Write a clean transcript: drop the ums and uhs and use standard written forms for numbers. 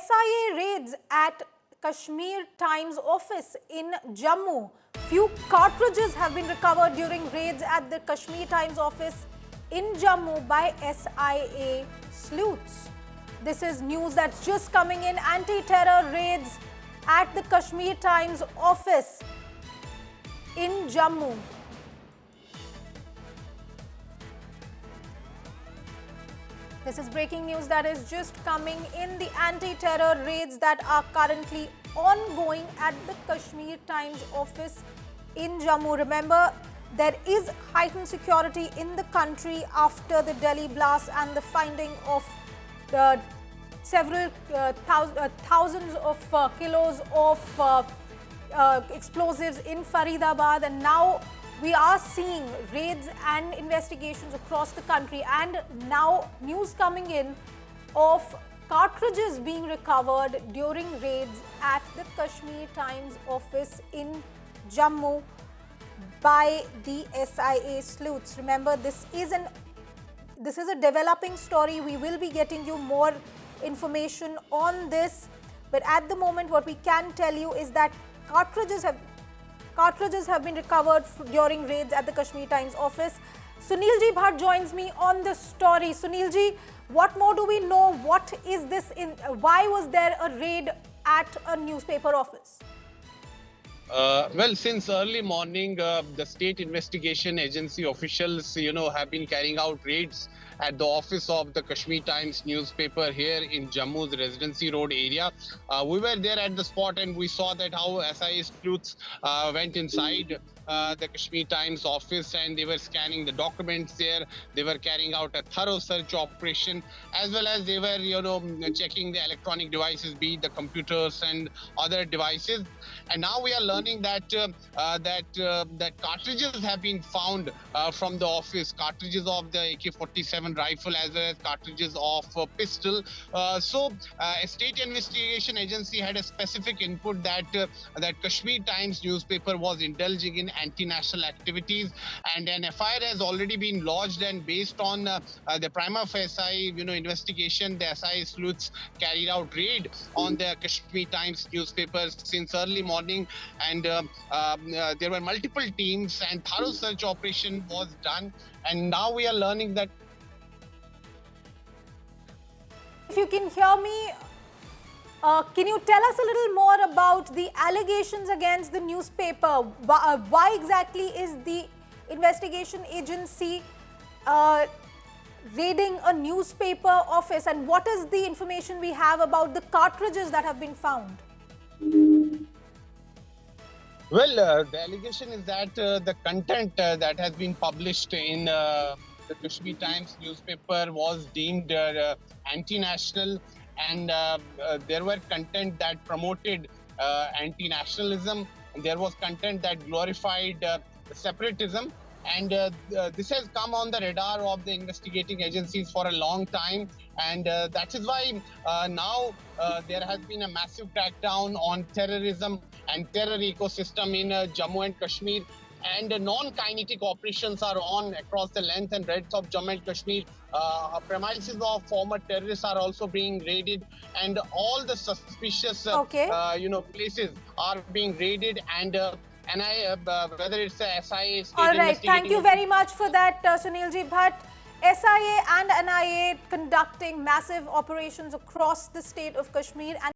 SIA raids at Kashmir Times office in Jammu. Few cartridges have been recovered during raids at the Kashmir Times office in Jammu by SIA sleuths. This is news that's just coming in. Anti-terror raids at the Kashmir Times office in Jammu. This is breaking news that is just coming in. The anti-terror raids that are currently ongoing at the Kashmir Times office in Jammu. Remember, there is heightened security in the country after the Delhi blast and the finding of several thousands of kilos of explosives in Faridabad, and now we are seeing raids and investigations across the country, and now news coming in of cartridges being recovered during raids at the Kashmir Times office in Jammu by the SIA sleuths. Remember, this is a developing story. We will be getting you more information on this, but at the moment what we can tell you is that cartridges have been recovered during raids at the Kashmir Times office. Sunil Ji Bhatt joins me on this story. Sunil Ji, what more do we know? What is this? Why was there a raid at a newspaper office? Well, since early morning, the state investigation agency officials, have been carrying out raids at the office of the Kashmir Times newspaper here in Jammu's Residency Road area. We were there at the spot and we saw that how SIA sleuths went inside the Kashmir Times office, and they were scanning the documents there. They were carrying out a thorough search operation, as well as they were, checking the electronic devices, be it the computers and other devices. And now we are learning that that cartridges have been found from the office, cartridges of the AK-47 rifle as well as cartridges of pistol. So a state investigation agency had a specific input that that Kashmir Times newspaper was indulging in anti-national activities, and an FIR has already been lodged, and based on the prima facie investigation, the SIA sleuths carried out raid on the Kashmir Times newspaper since early morning, and there were multiple teams and thorough search operation was done, and now we are learning that. If you can hear me, can you tell us a little more about the allegations against the newspaper? Why exactly is the investigation agency raiding a newspaper office, and what is the information we have about the cartridges that have been found? Well, the allegation is that the content that has been published in the Kashmir Times newspaper was deemed anti-national, and there were content that promoted anti-nationalism, and there was content that glorified separatism, and this has come on the radar of the investigating agencies for a long time, and that is why now there has been a massive crackdown on terrorism and terror ecosystem in Jammu and Kashmir, and non-kinetic operations are on across the length and breadth of Jammu and Kashmir. Premises of former terrorists are also being raided, and all the suspicious places are being raided, and whether it's a SIA state. All right, thank you very much for that, Sunil Ji Bhatt. SIA and NIA conducting massive operations across the state of Kashmir. And